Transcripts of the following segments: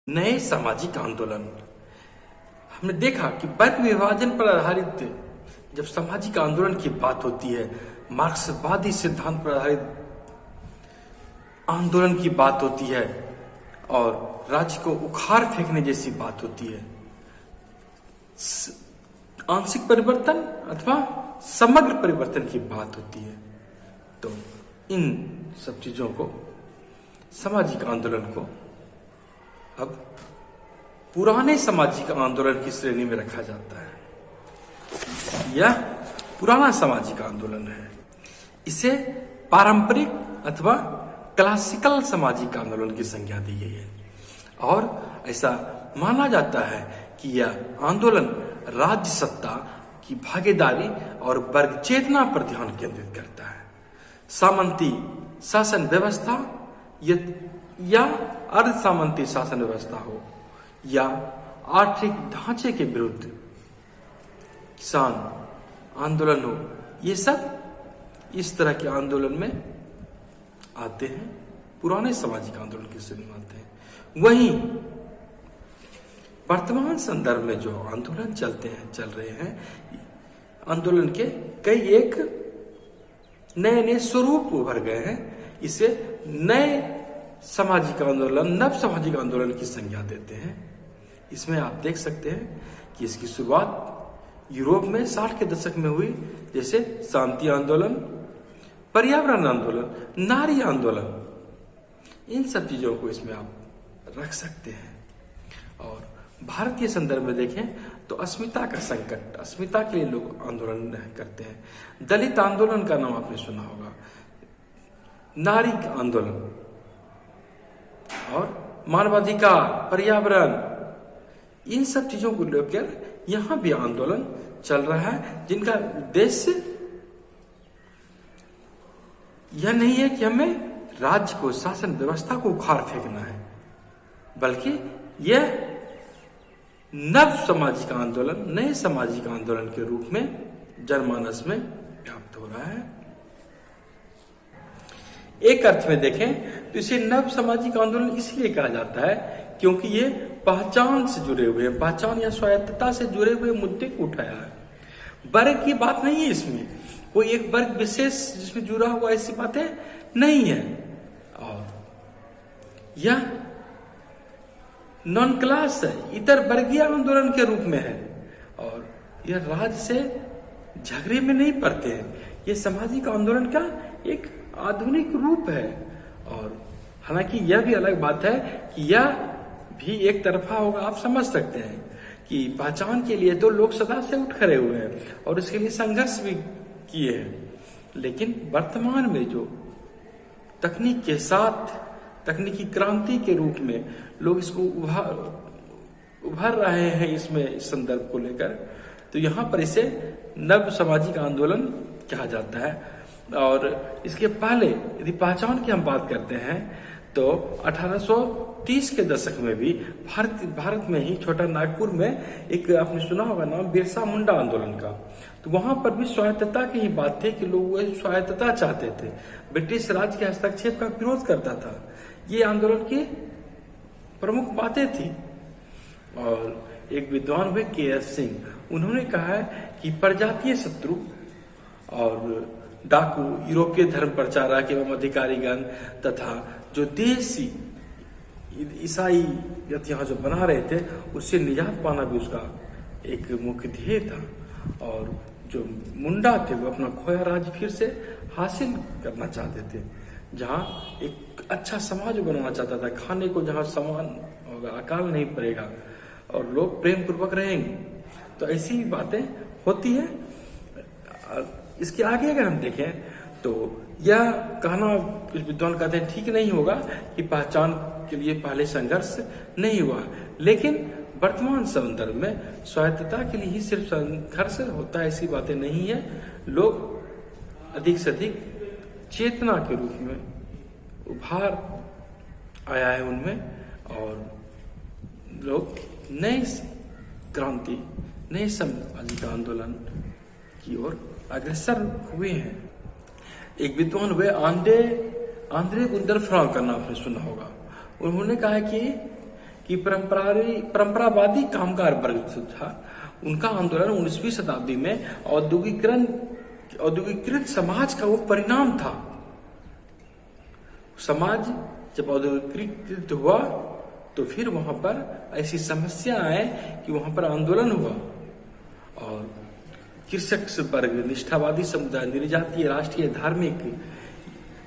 नए सामाजिक आंदोलन। हमने देखा कि वर्ग विभाजन पर आधारित जब सामाजिक आंदोलन की बात होती है, मार्क्सवादी सिद्धांत पर आधारित आंदोलन की बात होती है और राज्य को उखाड़ फेंकने जैसी बात होती है, आंशिक परिवर्तन अथवा समग्र परिवर्तन की बात होती है, तो इन सब चीजों को, सामाजिक आंदोलन को अब पुराने सामाजिक आंदोलन की श्रेणी में रखा जाता है। यह पुराना सामाजिक आंदोलन है। इसे पारंपरिक अथवा क्लासिकल सामाजिक आंदोलन की संज्ञा दी गई है और ऐसा माना जाता है कि यह आंदोलन राज्य सत्ता की भागीदारी और वर्ग चेतना पर ध्यान केंद्रित करता है। सामंती शासन व्यवस्था या अर्ध सामंती शासन व्यवस्था हो या आर्थिक ढांचे के विरुद्ध किसान आंदोलन हो, ये सब इस तरह के आंदोलन में आते हैं, पुराने सामाजिक आंदोलन की श्रेणी में आते हैं। वहीं वर्तमान संदर्भ में जो आंदोलन चल रहे हैं, आंदोलन के कई एक नए नए स्वरूप उभर गए हैं। इसे नए सामाजिक आंदोलन, नव सामाजिक आंदोलन की संज्ञा देते हैं। इसमें आप देख सकते हैं कि इसकी शुरुआत यूरोप में 60 के दशक में हुई, जैसे शांति आंदोलन, पर्यावरण आंदोलन, नारी आंदोलन, इन सब चीजों को इसमें आप रख सकते हैं। और भारत के संदर्भ में देखें तो अस्मिता का संकट, अस्मिता के लिए लोग आंदोलन करते हैं। दलित आंदोलन का नाम आपने सुना होगा, नारी आंदोलन और मानवाधिकार, पर्यावरण, इन सब चीजों को लेकर यहां भी आंदोलन चल रहा है, जिनका उद्देश्य यह नहीं है कि हमें राज्य को, शासन व्यवस्था को उखाड़ फेंकना है, बल्कि यह नव सामाजिक आंदोलन, नए सामाजिक आंदोलन के रूप में जनमानस में व्याप्त हो रहा है। एक अर्थ में देखें तो इसे नव सामाजिक आंदोलन इसलिए कहा जाता है क्योंकि ये पहचान से जुड़े हुए, पहचान या स्वायत्तता से जुड़े हुए मुद्दे को उठाया है। वर्ग की बात नहीं है इसमें, कोई एक वर्ग विशेष जिसमें जुड़ा हुआ ऐसी बातें नहीं है। और यह नॉन क्लास है, इतर वर्गीय आंदोलन के रूप में है और यह राज्य से झगड़े में नहीं पड़ते हैं। यह सामाजिक आंदोलन का एक आधुनिक रूप है। और हालांकि यह भी अलग बात है कि यह भी एक तरफा होगा। आप समझ सकते हैं कि पहचान के लिए तो लोग सदा से उठ खड़े हुए हैं और इसके लिए संघर्ष भी किए हैं, लेकिन वर्तमान में जो तकनीक के साथ, तकनीकी क्रांति के रूप में लोग इसको उभर रहे हैं, इसमें इस संदर्भ को लेकर, तो यहाँ पर इसे नव सामाजिक आंदोलन कहा जाता है। और इसके पहले यदि पहचान की हम बात करते हैं तो 1830 के दशक में भी भारत में ही छोटा नागपुर में एक, आपने सुना होगा नाम, बिरसा मुंडा आंदोलन का, तो वहां पर भी स्वायत्तता की ही बात थी कि लोग वह स्वायत्तता चाहते थे, ब्रिटिश राज के हस्तक्षेप का विरोध करता था। ये आंदोलन की प्रमुख बातें थी। और एक विद्वान हुए के.एस. सिंह, उन्होंने कहा है कि प्रजातीय शत्रु और डाकू, यूरोपीय धर्म प्रचारक एवं अधिकारीगण तथा जो देशी ईसाई यहाँ जो बना रहे थे, उससे निजात पाना भी उसका एक मुख्य ध्येय था। और जो मुंडा थे वो अपना खोया राज्य फिर से हासिल करना चाहते थे, जहाँ एक अच्छा समाज बनाना चाहता था, खाने को जहाँ समान होगा, अकाल नहीं पड़ेगा और लोग प्रेम पूर्वक रहेंगे। तो ऐसी बातें होती है। इसके आगे अगर हम देखें तो यह कहना कुछ विद्वान कहते हैं ठीक नहीं होगा कि पहचान के लिए पहले संघर्ष नहीं हुआ, लेकिन वर्तमान संदर्भ में स्वायत्तता के लिए ही सिर्फ संघर्ष होता है, ऐसी बातें नहीं है। लोग अधिक से अधिक चेतना के रूप में उभार आया है उनमें और लोग नए क्रांति, नए सामाजिक आंदोलन की ओर अग्रसर हुए हैं। एक विद्वान हुए आंद्रे गुंदर फ्रांक का नाम आपने सुना होगा। उन्होंने कहा कि कि परंपरावादी कामगार वर्ग जो था, उनका आंदोलन 19वीं शताब्दी में औद्योगिकीकृत समाज का वो परिणाम था। समाज जब औद्योगिकीकृत हुआ तो फिर वहां पर ऐसी समस्या आए कि वहां पर आंदोलन हुआ और कृषक वर्ग, निष्ठावादी समुदाय, निर्जातीय, राष्ट्रीय, धार्मिक,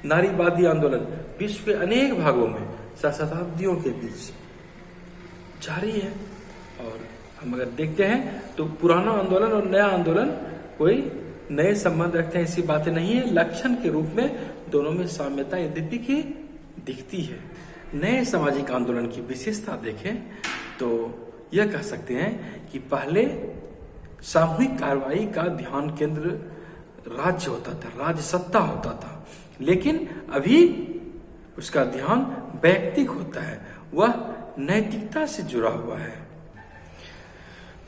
नारीवादी आंदोलन विश्व के अनेक भागों में शताब्दियों के बीच जारी है। और हम अगर देखते हैं तो पुराना आंदोलन और नया आंदोलन कोई नए संबंध रखते हैं, ऐसी बातें नहीं है। लक्षण के रूप में दोनों में साम्यता यद्यपि की दिखती है। नए सामाजिक आंदोलन की विशेषता देखें तो यह कह सकते हैं कि पहले सामूहिक कार्रवाई का ध्यान केंद्र राज्य होता था, राज्य सत्ता होता था, लेकिन अभी उसका ध्यान वैयक्तिक होता है, वह नैतिकता से जुड़ा हुआ है।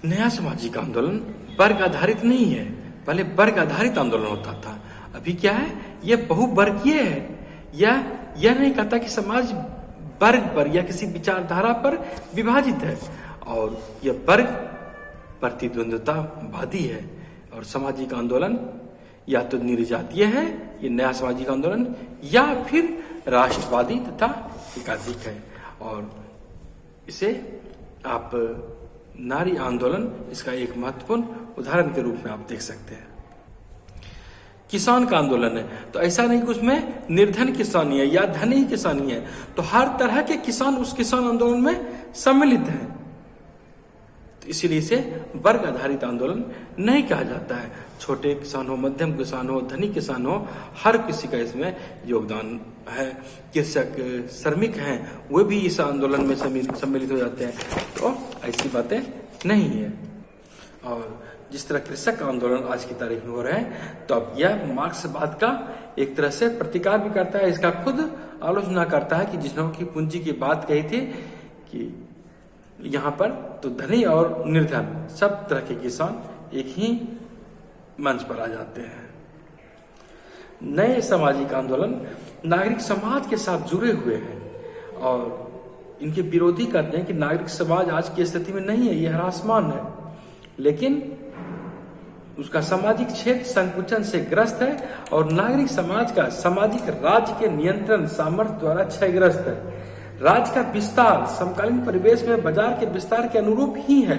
नया सामाजिक आंदोलन वर्ग आधारित नहीं है, पहले वर्ग आधारित आंदोलन होता था, अभी क्या है, यह बहुवर्गीय है। यह नहीं कहता कि समाज वर्ग पर या किसी विचारधारा पर विभाजित है, और यह वर्ग प्रतिद्वंद्वितावादी है। और सामाजिक आंदोलन या तो निर्जातीय है, ये नया सामाजिक आंदोलन, या फिर राष्ट्रवादी तथा एकाधिक है। और इसे आप नारी आंदोलन, इसका एक महत्वपूर्ण उदाहरण के रूप में आप देख सकते हैं। किसान का आंदोलन है तो ऐसा नहीं कि उसमें निर्धन किसानी है या धनी किसानी है, तो हर तरह के किसान उस किसान आंदोलन में सम्मिलित हैं। तो इसीलिए इसे वर्ग आधारित आंदोलन नहीं कहा जाता है। छोटे किसान हो, मध्यम किसान हो, धनी किसान हो, हर किसी का इसमें योगदान है। कृषक, श्रमिक हैं, वे भी इस आंदोलन में सम्मिलित हो जाते हैं। तो ऐसी बातें नहीं है। और जिस तरह कृषक आंदोलन आज की तारीख में हो रहा है, तो अब यह मार्क्सवाद का एक तरह से प्रतिकार भी करता है, इसका खुद आलोचना करता है कि जिसने की पूंजी की बात कही थी कि यहाँ पर तो धनी और निर्धन सब तरह के किसान एक ही मंच पर आ जाते हैं। नए सामाजिक आंदोलन नागरिक समाज के साथ जुड़े हुए हैं और इनके विरोधी कहते हैं कि नागरिक समाज आज की स्थिति में नहीं है, यह ह्रासमान है, लेकिन उसका सामाजिक क्षेत्र संकुचन से ग्रस्त है और नागरिक समाज का सामाजिक राज्य के नियंत्रण सामर्थ्य द्वारा क्षयग्रस्त है। राज्य का विस्तार समकालीन परिवेश में बाजार के विस्तार के अनुरूप ही है।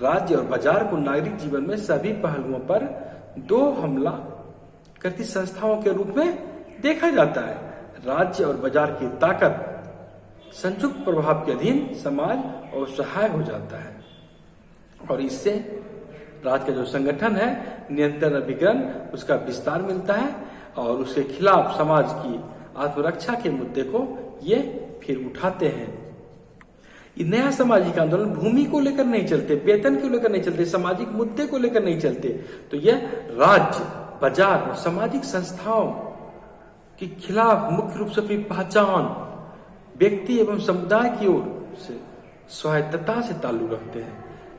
राज्य और बाजार को नागरिक जीवन में सभी पहलुओं पर दो हमला करती संस्थाओं के रूप में देखा जाता है। राज्य और बाजार की ताकत संयुक्त प्रभाव के अधीन समाज और सहाय हो जाता है और इससे राज्य का जो संगठन है, नियंत्रण अभिकरण, उसका विस्तार मिलता है और उसके खिलाफ समाज की आत्मरक्षा के मुद्दे को ये फिर उठाते हैं। ये नया सामाजिक आंदोलन भूमि को लेकर नहीं चलते, वेतन को लेकर नहीं चलते, सामाजिक मुद्दे को लेकर नहीं चलते, तो यह राज्य, बाजार और सामाजिक संस्थाओं के खिलाफ मुख्य रूप से अपनी पहचान व्यक्ति एवं समुदाय की ओर से स्वायत्तता से ताल्लुक रखते हैं।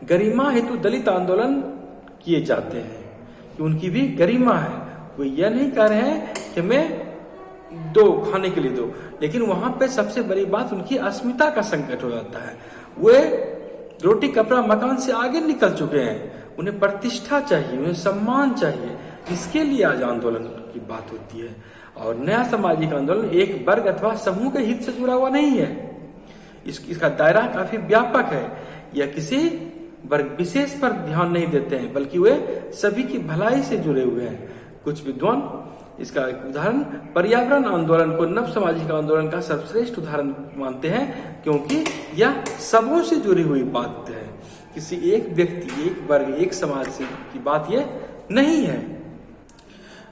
गरिमा हेतु दलित आंदोलन किए जाते हैं कि उनकी भी गरिमा है। वो यह नहीं कह रहे हैं कि मैं दो खाने के लिए दो, लेकिन वहां पे सबसे बड़ी बात उनकी अस्मिता का संकट हो जाता है। वे रोटी कपड़ा मकान से आगे निकल चुके हैं, उन्हें प्रतिष्ठा चाहिए, उन्हें सम्मान चाहिए। इसके लिए आज आंदोलन की बात होती है। और नया सामाजिक आंदोलन एक वर्ग अथवा समूह के हित से जुड़ा हुआ नहीं है, इसका दायरा काफी व्यापक है। यह किसी वर्ग विशेष पर ध्यान नहीं देते हैं, बल्कि वे सभी की भलाई से जुड़े हुए हैं। कुछ विद्वान इसका एक उदाहरण पर्यावरण आंदोलन को नव सामाजिक आंदोलन का सर्वश्रेष्ठ उदाहरण मानते हैं, क्योंकि यह सबों से जुड़ी हुई बात है। किसी एक व्यक्ति, एक वर्ग, एक समाज से की बात यह नहीं है।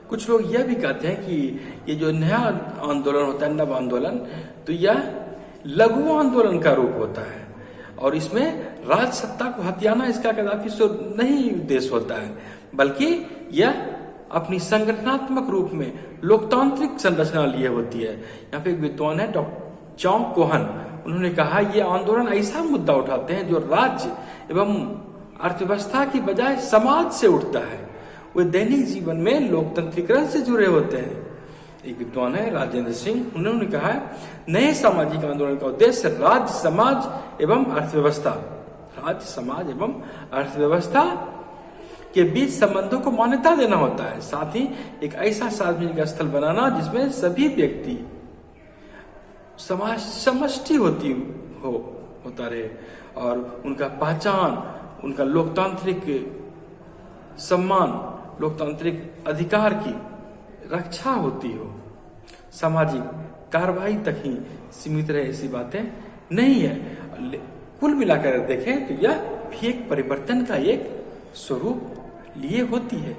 कुछ लोग यह भी कहते हैं कि ये जो नया आंदोलन होता है, नव आंदोलन, तो यह लघु आंदोलन का रूप होता है और इसमें राज सत्ता को हथियाना इसका कदापि नहीं उद्देश्य होता है, बल्कि यह अपनी संगठनात्मक रूप में लोकतांत्रिक संरचना लिए होती है। यहाँ पे एक विद्वान है डॉक्टर जॉन कोहन, उन्होंने कहा यह आंदोलन ऐसा मुद्दा उठाते हैं जो राज्य एवं अर्थव्यवस्था की बजाय समाज से उठता है। वे दैनिक जीवन में लोकतंत्रीकरण से जुड़े होते हैं। एक विद्वान है राजेंद्र सिंह, उन्होंने कहा है नए सामाजिक आंदोलन का उद्देश्य राज्य समाज एवं अर्थव्यवस्था, राज्य समाज एवं अर्थव्यवस्था के बीच संबंधों को मान्यता देना होता है। साथ ही एक ऐसा सार्वजनिक स्थल बनाना जिसमें सभी व्यक्ति समाज समष्टि होता रहे और उनका पहचान, उनका लोकतांत्रिक सम्मान, लोकतांत्रिक अधिकार की रक्षा होती हो। सामाजिक कार्रवाई तक ही सीमित रहे ऐसी बातें नहीं है। कुल मिलाकर देखें तो यह भी एक परिवर्तन का एक स्वरूप लिए होती है।